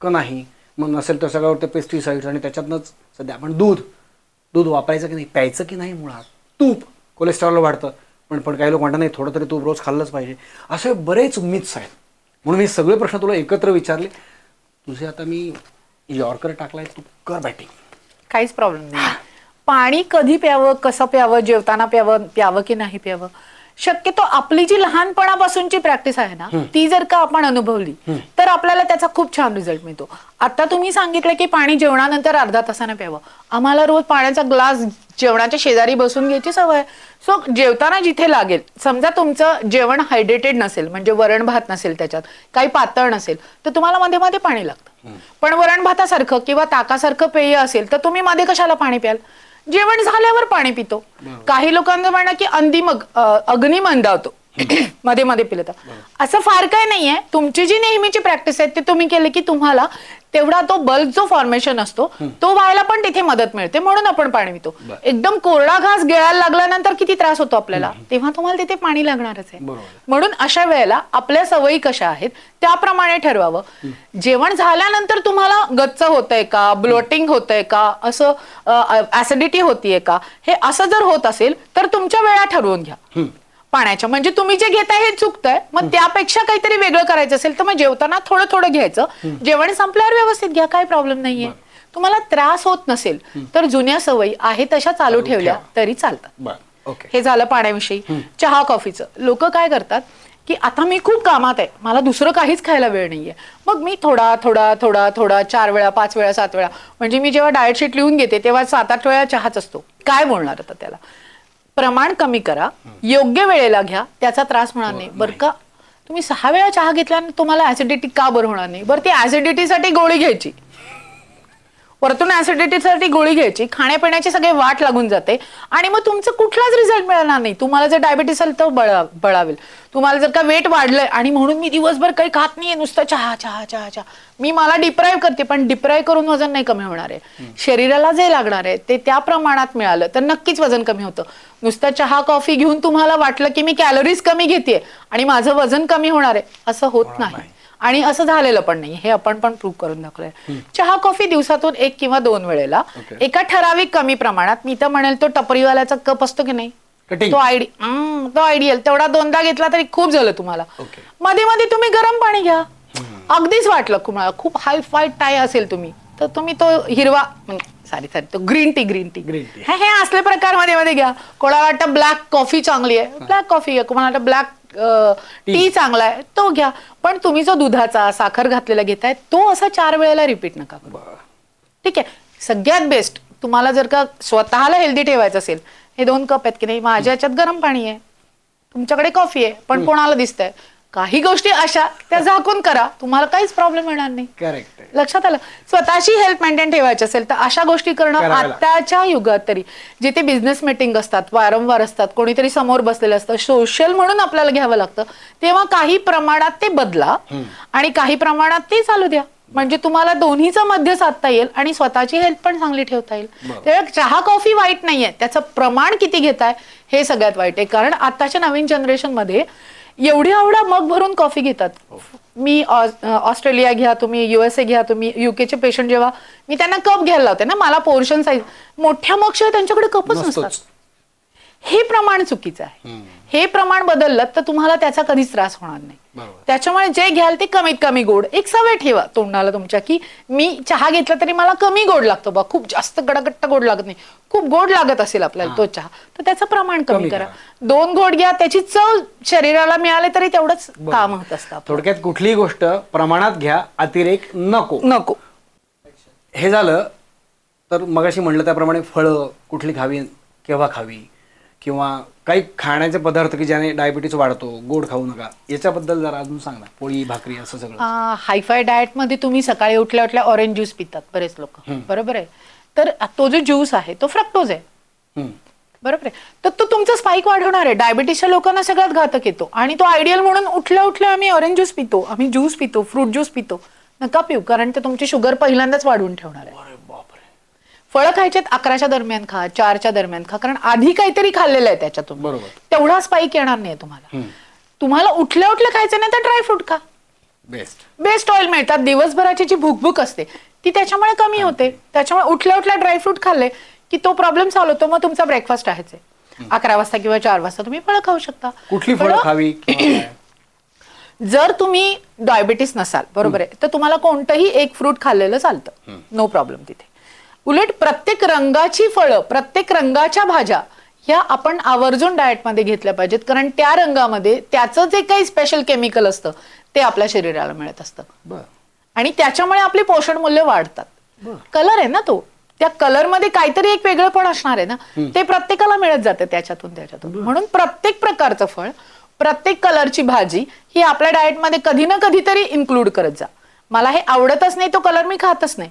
का नाही, मग नसेल तर सगळ्यावर ते पेस्टिसाइड्स, आणि त्याच्यातनंच सध्या आपण दूध वापरायचं की नाही, प्यायचं की नाही, मुळात तूप कोलेस्ट्रॉल वाढतं, पण काही लोक म्हणतात नाही थोडं तरी तूप रोज खाल्लंच पाहिजे. असे बरेच मिथ्स आहेत. म्हणून मी सगळे प्रश्न तुला एकत्र विचारले. तुझे आता मी यॉर्कर टाकलाय, तू कर बॅटिंग. काहीच प्रॉब्लेम नाही. पाणी कधी प्यावं, कसं प्यावं, जेवताना प्यावं की नाही प्यावं, शक्यतो आपली जी लहानपणापासूनची प्रॅक्टिस आहे ना, ती जर का आपण अनुभवली तर आपल्याला त्याचा खूप छान रिझल्ट मिळतो. आता तुम्ही सांगितलं की पाणी जेवणानंतर अर्धा तासाने प्यावं. आम्हाला रोज पाण्याचा ग्लास जेवणाच्या शेजारी बसून घ्यायची सवय. सो जेवताना जिथे लागेल, समजा तुमचं जेवण हायड्रेटेड नसेल, म्हणजे वरण भात नसेल, त्याच्यात काही पातळ नसेल, तर तुम्हाला मध्ये मध्ये पाणी लागतं. पण वरण भातासारखं किंवा ताकासारखं पेय असेल तर तुम्ही मध्ये कशाला पाणी प्याल, जेवण झाल्यावर पाणी पितो. काही लोकांचं म्हणणं की अंतिमग अग्नी मंदावतो मध्ये मध्ये पिलं तर. असं फार काय नाहीये. तुमची जी नेहमीची प्रॅक्टिस आहे ती तुम्ही केली की तुम्हाला तेवढा तो बल्क जो फॉर्मेशन असतो तो व्हायला पण तिथे मदत मिळते, म्हणून आपण पाणी पितो. एकदम कोरडा घास गिळायला लागल्यानंतर किती त्रास होतो आपल्याला, तेव्हा तुम्हाला तिथे पाणी लागणारच आहे. म्हणून अशा वेळेला आपल्या सवयी कशा आहेत त्याप्रमाणे ठरवावं. जेवण झाल्यानंतर तुम्हाला गच्च होतंय का, ब्लोटिंग होतंय का, असं ऍसिडिटी होतीये का, हे असं जर होत असेल तर तुमच्या वेळा ठरवून घ्या पाण्याच्या. म्हणजे तुम्ही जे घेताय हे चुकतंय, मग त्यापेक्षा काहीतरी वेगळं करायचं असेल तर मग जेवताना थोडं थोडं घ्यायचं, जेवण संपल्यावर व्यवस्थित घ्या, काही प्रॉब्लेम नाहीये. तुम्हाला त्रास होत नसेल तर जुन्या सवयी आहे तशा चालू ठेवल्या तरी चालतात. हे झालं पाण्याविषयी. चहा कॉफीचं लोक काय करतात की आता मी खूप कामात आहे, मला दुसरं काहीच खायला वेळ नाहीये, मग मी थोडा थोडा थोडा थोडा 4 वेळा 5 वेळा 7 वेळा, म्हणजे मी जेव्हा डाएट शीट लिहून घेते तेव्हा 7-8 वेळा चहाच असतो. काय बोलणार आता त्याला. प्रमाण कमी करा, योग्य वेळेला घ्या, त्याचा त्रास होणार नाही. बरं का, तुम्ही 6 वेळा चहा घेतल्याने तुम्हाला ऍसिडिटी का बरं होणार नाही. बरं, ती ऍसिडिटीसाठी गोळी घ्यायची, वरतून ऍसिडिटीसाठी गोळी घ्यायची, खाण्यापिण्याची सगळे वाट लागून जाते आणि मग तुमचं कुठलाच रिझल्ट मिळणार नाही. तुम्हाला जर डायबिटीस असेल तर बळावेल. तुम्हाला जर का वेट वाढलंय आणि म्हणून मी दिवसभर काही खात नाहीये, नुसतं चहा चहा चहा चहा, मी मला डिप्राईव्ह करते, पण डिप्राईव्ह करून वजन नाही कमी होणार आहे. शरीराला जे लागणार आहे ते त्या प्रमाणात मिळालं तर नक्कीच वजन कमी होतं. नुसतं चहा कॉफी घेऊन तुम्हाला वाटलं की मी कॅलरीज कमी घेते आणि माझं वजन कमी होणार आहे, असं होत नाही. आणि असं झालेलं पण नाही, हे आपण पण प्रूव्ह करून दाखवलंय. चहा कॉफी दिवसातून 1 किंवा 2 वेळेला एका ठराविक कमी प्रमाणात, मी तर म्हणेल तो टपरीवाल्याचा कप असतो की नाही, तो आयडियल तेवढा 2दा घेतला तरी खूप झालं तुम्हाला. मध्ये मध्ये तुम्ही गरम पाणी घ्या. अगदीच वाटलं तुम्हाला खूप हाय फाय टाय असेल तुम्ही तर तुम्ही तो हिरवा सॉरी तो ग्रीन टी हे असले प्रकार मध्ये मध्ये घ्या. कोणाला वाटतं ब्लॅक कॉफी चांगली आहे, ब्लॅक कॉफी घ्या. कोणाला वाटतं ब्लॅक टी चांगला आहे, तो घ्या. पण तुम्ही जो दुधाचा साखर घातलेला घेताय तो असा 4 वेळेला रिपीट नका करू. ठीक आहे. सगळ्यात बेस्ट तुम्हाला जर का स्वतःला हेल्दी ठेवायचं असेल, हे 2 कप आहेत की नाही, माझ्या याच्यात गरम पाणी आहे, तुमच्याकडे कॉफी आहे, पण कोणाला दिसतंय. काही गोष्टी अशा त्या झाकून करा, तुम्हाला काहीच प्रॉब्लेम येणार नाही. करेक्ट. लक्षात आलं. स्वतःची हेल्थ मेंटेन ठेवायची असेल तर अशा गोष्टी करणं आताच्या युगात तरी, जिथे बिझनेस मीटिंग असतात, वारंवार असतात, कोणीतरी समोर बसलेलं असतं, सोशल म्हणून आपल्याला घ्यावं लागतं, तेव्हा काही प्रमाणात ते बदला आणि काही प्रमाणात ते चालू द्या. म्हणजे तुम्हाला दोन्हीचं मध्य साधता येईल आणि स्वतःची हेल्थ पण चांगली ठेवता येईल. त्यामुळे चहा कॉफी वाईट नाहीये, त्याचं प्रमाण किती घेताय हे सगळ्यात वाईट आहे. कारण आताच्या नवीन जनरेशन मध्ये एवढ्या मग भरून कॉफी घेतात. मी ऑस्ट्रेलिया घ्या तुम्ही, USA घ्या तुम्ही, युकेचे पेशंट जेव्हा मी त्यांना कप घ्यायला लावते ना, मला पोर्शन साईज मोठ्या मग शिवाय त्यांच्याकडे कपच नसतात. हे प्रमाण चुकीचं आहे. हे प्रमाण बदललं तर तुम्हाला त्याचा कधीच त्रास होणार नाही. त्याच्यामुळे जे घ्याल ते कमीत कमी गोड. एक सवय ठेवा तोंडाला तुमच्या की मी चहा घेतला तरी मला कमी गोड लागतो बा, खूप जास्त गडगट्ट गोड लागत नाही. खूप गोड लागत असेल आपल्याला तो चहा तर त्याचं प्रमाण कमी करा. 2 घोट घ्या, त्याची चव शरीराला मिळाले तरी तेवढंच काम होत असतं. थोडक्यात कुठलीही गोष्ट प्रमाणात घ्या, अतिरेक नको. हे झालं तर मगाशी म्हटलं त्याप्रमाणे फळं कुठली खावी, केव्हा खावी, किंवा काही खाण्याचे पदार्थ की ज्याने डायबिटीज वाढतो, गोड खाऊ नका, याच्याबद्दल जरा अजून सांगा. पोळी भाकरी असं सगळं. हायफाय डाएट मध्ये तुम्ही सकाळी उठल्या ऑरेंज ज्यूस पितात बरेच लोक, बरोबर आहे. तर तो जो ज्यूस आहे तो फ्रक्टोज आहे, बरोबर आहे. तर तो तुमचा स्पाइक वाढवणार आहे. डायबिटीसच्या लोकांना सगळ्यात घातक येतो. आणि तो आयडियल म्हणून उठल्या आम्ही ऑरेंज ज्यूस पितो, आम्ही ज्यूस पितो, फ्रूट ज्यूस पितो. नका पिऊ, कारण ते तुमची शुगर पहिल्यांदाच वाढवून ठेवणार आहे. फळं खायचेत 11च्या दरम्यान खा, 4च्या दरम्यान खा, कारण आधी काहीतरी खाल्लेलं आहे त्याच्यातून. बरोबर. तेवढा स्पाइक येणार नाही तुम्हाला. तुम्हाला उठल्या खायचं नाही तर ड्रायफ्रूट खा. बेस्ट ऑइल मिळतात. दिवसभराची जी भूक असते ती त्याच्यामुळे कमी होते. त्याच्यामुळे उठल्या ड्रायफ्रूट खाल्ले की तो प्रॉब्लेम सॉल्व्ह होतो. मग तुमचा ब्रेकफास्ट आहेच आहे. 11 वाजता किंवा 4 वाजता तुम्ही फळं खाऊ शकता. कुठली फळं खावी? जर तुम्ही डायबिटीस नसाल, बरोबर आहे, तर तुम्हाला कोणतंही एक फ्रूट खाल्लेलं चालतं, नो प्रॉब्लेम तिथे. उलट प्रत्येक रंगाची फळं, प्रत्येक रंगाच्या भाज्या ह्या आपण आवर्जून डाएटमध्ये घेतल्या पाहिजेत. कारण त्या रंगामध्ये त्याचं जे काही स्पेशल केमिकल असतं ते आपल्या शरीराला मिळत असतं आणि त्याच्यामुळे आपली पोषण मूल्य वाढतात. कलर आहे ना तो, त्या कलरमध्ये काहीतरी एक वेगळं पण असणार आहे ना, ते प्रत्येकाला मिळत जाते त्याच्यातून. म्हणून प्रत्येक प्रकारचं फळ, प्रत्येक कलरची भाजी ही आपल्या डाएटमध्ये कधी ना कधीतरी इन्क्लूड करत जा. मला हे आवडतच नाही तो कलर मी खातच नाही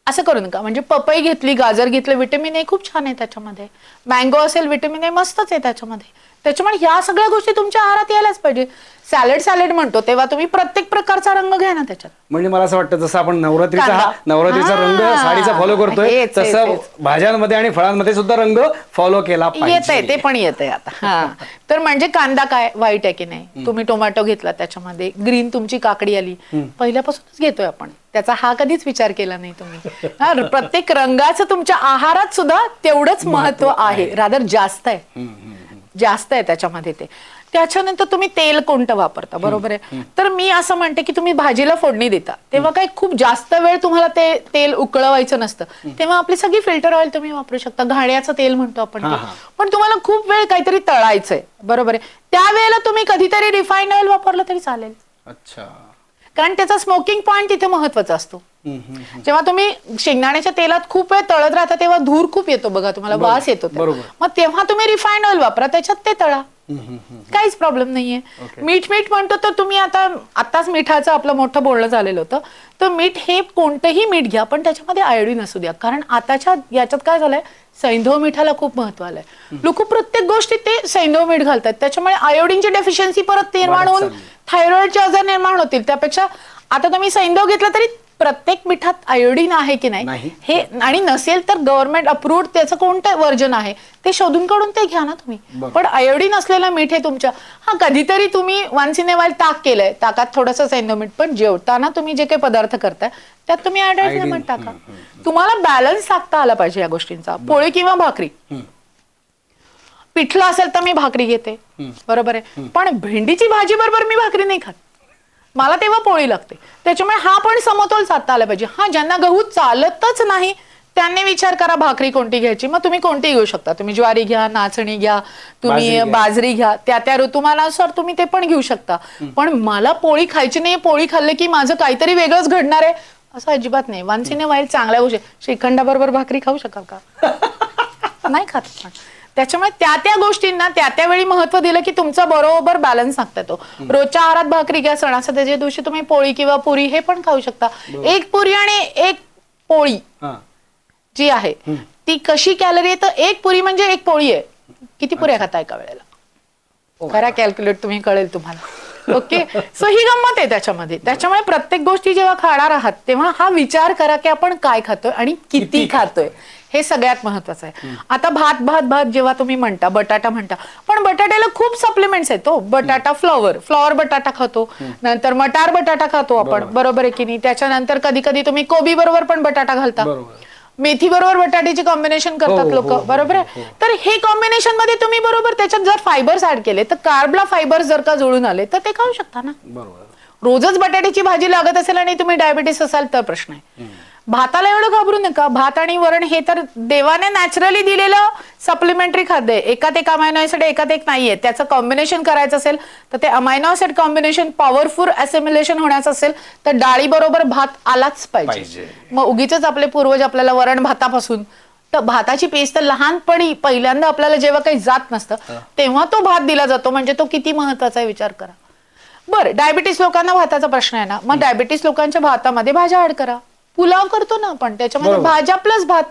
असं करू नका. म्हणजे पपई घेतली, गाजर घेतलं, व्हिटॅमिन ए खूप छान आहे त्याच्यामध्ये. मँगो असेल, व्हिटॅमिन ए मस्तच आहे त्याच्यामध्ये. त्याच्यामुळे ह्या सगळ्या गोष्टी तुमच्या आहारात यायलाच पाहिजे. सॅलेड म्हणतो तेव्हा तुम्ही प्रत्येक प्रकारचा रंग घ्या ना त्याच्यात. म्हणजे मला असं वाटतं जसं आपण नवरात्रीचा रंग साडीचा फॉलो करतोय तसं भाज्यांमध्ये आणि फळांमध्ये सुद्धा रंग फॉलो केला पाहिजे. येतंय, ते पण येतंय आता. तर म्हणजे कांदा काय वाईट आहे की नाही, तुम्ही टोमॅटो घेतला त्याच्यामध्ये ग्रीन तुमची काकडी आली, पहिल्यापासूनच घेतोय आपण, त्याचा हा कधीच विचार केला नाही तुम्ही. प्रत्येक रंगाचं तुमच्या आहारात सुद्धा तेवढंच महत्व आहे, रादर जास्त आहे त्याच्यामध्ये ते. त्याच्यानंतर तुम्ही तेल कोणतं वापरता, बरोबर आहे. तर मी असं म्हणते की तुम्ही भाजीला फोडणी देता तेव्हा काही खूप जास्त वेळ तुम्हाला ते तेल उकळवायचं नसतं, तेव्हा आपली सगळी फिल्टर ऑइल तुम्ही वापरू शकता. घाण्याचं तेल म्हणतो आपण ते. पण तुम्हाला खूप वेळ काहीतरी तळायचंय, बरोबर आहे, त्यावेळेला तुम्ही कधीतरी रिफाईंड ऑइल वापरलं तरी चालेल. अच्छा. कारण त्याचा स्मोकिंग पॉइंट तिथे महत्वाचा असतो. जेव्हा तुम्ही शेंगदाण्याच्या तेलात खूप वेळ तळत राहता तेव्हा धूर खूप येतो बघा, तुम्हाला वास येतो. मग तेव्हा तुम्ही रिफाईंड ऑइल वापरा, त्याच्यात ते तळा, काहीच प्रॉब्लेम नाहीये. मीठ म्हणतो तर तुम्ही आताच मिठाचं आपलं मोठं बोलणं झालेलं होतं. तर मीठ हे कोणतंही मीठ घ्या पण त्याच्यामध्ये आयोडीन असू द्या. कारण आताच्या याच्यात काय झालंय, सैंधव मिठाला खूप महत्व आलंय. लोक प्रत्येक गोष्टीत ते सैंधव मीठ घालतात, त्याच्यामुळे आयोडीनची डेफिशियन्सी परत निर्माण होऊन थायरॉइडचे आजार निर्माण होतील. त्यापेक्षा आता तुम्ही सैंधव घेतला तरी प्रत्येक मिठात आयोडीन आहे की नाही हे, आणि नसेल तर गव्हर्नमेंट अप्रूव्ड त्याचं कोणतं वर्जन आहे ते शोधून काढून ते घ्या ना तुम्ही. पण आयोडीन असलेलं मीठ हे तुमच्या, कधीतरी तुम्ही वन्स इन अ व्हाईल ताक केलंय, ताकात थोडंसं सैंधव मीठ, पण जेवताना तुम्ही जे काही पदार्थ करताय त्यात तुम्ही आयोडीन मीठ टाका. तुम्हाला बॅलन्स टाकता आला पाहिजे या गोष्टींचा. पोळी किंवा भाकरी, पिठलं असेल तर मी भाकरी घेते, बरोबर आहे, पण भेंडीची भाजी बरोबर मी भाकरी नाही खात, मला तेव्हा पोळी लागते. त्याच्यामुळे हा पण समतोल साधता आला पाहिजे. ज्यांना गहू चालतच नाही त्यांनी विचार करा भाकरी कोणती घ्यायची. मग तुम्ही कोणती घेऊ शकता, तुम्ही ज्वारी घ्या, नाचणी घ्या, तुम्ही बाजरी घ्या, त्या ऋतुमानानुसार तुम्ही ते पण घेऊ शकता. पण मला पोळी खायची नाही, पोळी खाल्ले की माझं काहीतरी वेगळंच घडणार आहे असं अजिबात नाही. वन्स इन अ व्हाईल चांगल्या गोष्टी, श्रीखंडाबरोबर भाकरी खाऊ शकाल का? नाही खात. पण त्याच्यामुळे त्या गोष्टींना त्या वेळी महत्व दिलं की तुमचा बरोबर बॅलन्स सांगता येतो. रोजच्या आहारात भाकरी घ्या, सणासुदीच्या दिवशी तुम्ही पोळी किंवा पुरी हे पण खाऊ शकता. एक पुरी आणि एक पोळी जी आहे ती कशी कॅलरी आहे, तर एक पुरी म्हणजे एक पोळी आहे, किती पुऱ्या खाता एका वेळेला करा कॅल्क्युलेट, तुम्ही कळेल तुम्हाला. ओके. सो ही गंमत आहे त्याच्यामध्ये. त्याच्यामुळे प्रत्येक गोष्टी जेव्हा खाणार आहात तेव्हा हा विचार करा की आपण काय खातोय आणि किती खातोय, हे सगळ्यात महत्वाचं आहे. आता भात भात भात जेव्हा तुम्ही म्हणता, बटाटा म्हणता, पण बटाट्याला खूप सप्लिमेंट्स आहेत. बटाटा फ्लॉवर बटाटा खातो, नंतर मटार बटाटा खातो आपण, बरोबर आहे की नाही. त्याच्यानंतर कधी कधी तुम्ही कोबी बरोबर पण बटाटा घालता, मेथी बरोबर बटाट्याची कॉम्बिनेशन करतात लोक, बरोबर आहे. तर हे कॉम्बिनेशन मध्ये तुम्ही बरोबर त्याच्यात जर फायबर्स ऍड केले तर कार्बला फायबर्स जर का जुळून आले तर ते खाऊ शकता ना. रोजच बटाट्याची भाजी लागत असेल आणि तुम्ही डायबिटीस असाल तर प्रश्न आहे. भाताला एवढं घाबरू नका. भात आणि वरण हे तर देवाने नॅचरली दिलेलं सप्लिमेंटरी खाद्य आहे. एकात एक अमायनो ऍसिड एकात एक नाहीये. त्याचं कॉम्बिनेशन करायचं असेल तर ते अमायनो ऍसिड कॉम्बिनेशन पॉवरफुल असिम्युलेशन होण्याचं असेल तर डाळी बरोबर भात आलाच पाहिजे. मग उगीच आपले पूर्वज आपल्याला वरण भातापासून, तर भाताची पेस्ट तर लहानपणी पहिल्यांदा आपल्याला जेव्हा काही जात नसतं तेव्हा तो भात दिला जातो. म्हणजे तो किती महत्वाचा आहे विचार करा. बरं, डायबिटीस लोकांना भाताचा प्रश्न आहे ना, मग डायबिटीस लोकांच्या भातामध्ये भाज्या ऍड करा. पुलाव करतो ना आपण, त्याच्यामध्ये भाज्या प्लस भात,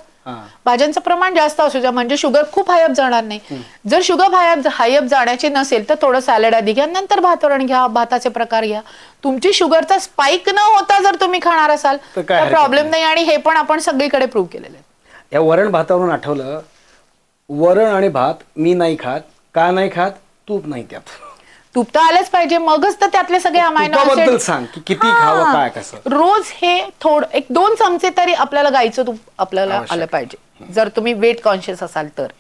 भाज्यांचं प्रमाण जास्त असू द्या म्हणजे शुगर खूप हायअप जाणार नाही. जर शुगर हायअप जाण्याची नसेल तर थोडं सॅलड आधी घ्या, नंतर भातवरण घ्या, भाताचे प्रकार घ्या. तुमची शुगरचा स्पाइक न होता जर तुम्ही खाणार असाल तर प्रॉब्लेम नाही. आणि हे पण आपण सगळीकडे प्रूव्ह केलेलं आहे. या वरण भातावरून आठवलं, वरण आणि भात मी नाही खात. का नाही खात? तूप नाही त्यात. तूप तर आलंच पाहिजे, मगच तर त्यातले सगळे अमायनो ऍसिड. सांग की किती खावं, काय कसं. रोज हे थोडं 1-2 चमचे तरी आपल्याला गाईचं तूप आपल्याला आलं पाहिजे, जर तुम्ही वेट कॉन्शियस असाल तर.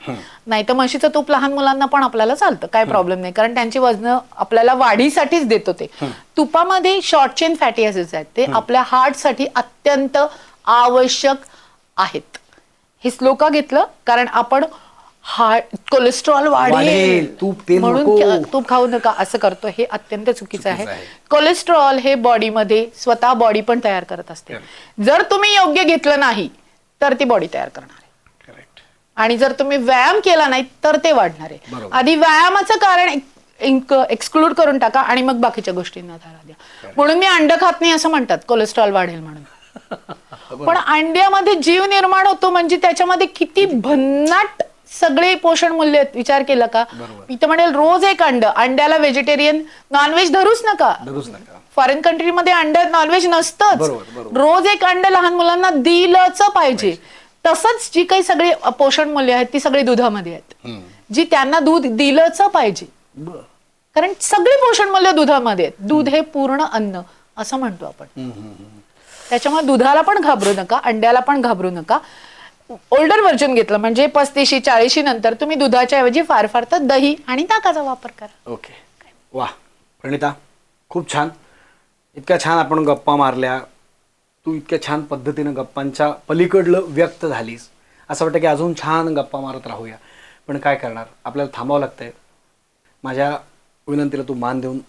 नाही तर म्हशीचं तूप लहान मुलांना पण आपल्याला चालतं, काय प्रॉब्लेम नाही, कारण त्यांची वजन आपल्याला वाढीसाठीच देतो ते. तुपामध्ये शॉर्ट चेन फॅटी ऍसिड्स आहेत, ते आपल्या हार्टसाठी अत्यंत आवश्यक आहेत. हे स्लो का घेतलं? कारण आपण कोलेस्ट्रॉल वाढेल म्हणून तूप खाऊ नका असं करतो. हे अत्यंत चुकीचं आहे. कोलेस्ट्रॉल हे बॉडीमध्ये स्वतः बॉडी पण तयार करत असते. जर तुम्ही योग्य घेतलं नाही तर ती बॉडी तयार करणार आहे. आणि जर तुम्ही व्यायाम केला नाही तर ते वाढणार आहे. आधी व्यायामाचं कारण एक्सक्लूड करून टाका आणि मग बाकीच्या गोष्टींना धारा द्या. म्हणून मी अंड खात नाही असं म्हणतात, कोलेस्ट्रॉल वाढेल म्हणून. पण अंड्यामध्ये जीव निर्माण होतो म्हणजे त्याच्यामध्ये किती भन्नाट सगळे पोषण मूल्य आहेत, विचार केला का? मी तर म्हणेल रोज एक अंड. अंड्याला व्हेजिटेरियन नॉनव्हेज धरूच नका. फॉरेन कंट्रीमध्ये अंड नॉनव्हेज नसतंच. रोज एक अंड लहान मुलांना दिलंच पाहिजे. तसंच जी काही सगळी पोषण मूल्य आहेत ती सगळी दुधामध्ये आहेत, जी त्यांना दूध दिलंच पाहिजे. कारण सगळी पोषण मूल्य दुधामध्ये आहेत. दूध हे पूर्ण अन्न असं म्हणतो आपण. त्याच्यामुळे दुधाला पण घाबरू नका, अंड्याला पण घाबरू नका. ओल्डर व्हर्जन घेतलं म्हणजे 35-40 नंतर तुम्ही दुधाच्या ऐवजी फार फार तर दही आणि ताकाचा वापर करा. ओके, वा प्रणिता, खूप छान. इतक्या छान आपण गप्पा मारल्या. तू इतक्या छान पद्धतीनं गप्पांच्या पलीकडलं व्यक्त झालीस. असं वाटतं की अजून छान गप्पा मारत राहूया, पण काय करणार, आपल्याला थांबावं लागतंय. माझ्या विनंतीला तू मान देऊन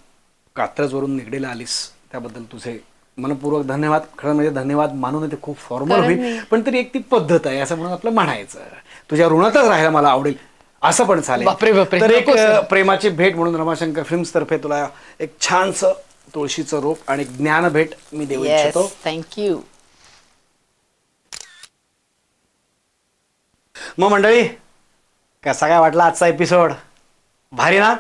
कात्रजवरून निगडीला आलीस त्याबद्दल तुझे मनपूर्वक धन्यवाद. खरं म्हणजे धन्यवाद मानून ते खूप फॉर्मल होईल, पण तरी एक ती पद्धत आहे असं म्हणून आपलं म्हणायचं. तुझ्या ऋणातच राहायला मला आवडेल असं पण चालेल. तर एक प्रेमाची भेट म्हणून रमाशंकर फिल्म्स तर्फे तुला एक छानसं तुळशीचं रोप आणि ज्ञान भेट मी देऊ इच्छितो. थँक्यू. मग मंडळी, कसा काय वाटला आजचा एपिसोड? भारी ना?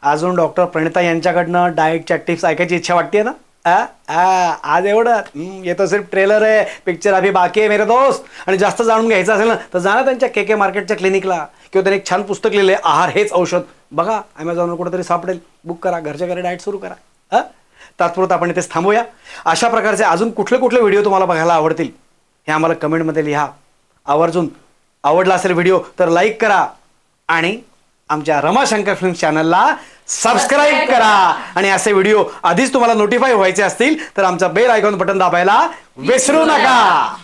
अजून डॉक्टर प्रणिता यांच्याकडनं डाएटच्या टिप्स ऐकायची इच्छा वाटते ना? आज एवढं येतो, सिर्फ ट्रेलर आहे, पिक्चर अभी बाकी आहे मेरे दोस्त. आणि जास्त जाणून घ्यायचं असेल ना तर जा ना त्यांच्या KK मार्केटच्या क्लिनिकला, किंवा त्यांनी एक छान पुस्तक लिहिलंय, आहार हेच औषध. बघा, अमेझॉनवर कुठेतरी सापडेल, बुक करा, घरच्या घरी डाएट सुरू करा. तात्पुरतं आपण इथेच थांबूया. अशा प्रकारचे अजून कुठले कुठले व्हिडिओ तुम्हाला बघायला आवडतील हे आम्हाला कमेंटमध्ये लिहा. आवर्जून आवडला असेल व्हिडिओ तर लाईक करा आणि आमच्या रमाशंकर फिल्म्स चॅनलला सबस्क्राईब करा. आणि असे व्हिडिओ आधीच तुम्हाला नोटिफाय व्हायचे असतील तर आमचा बेल आयकॉन बटन दाबायला विसरू नका.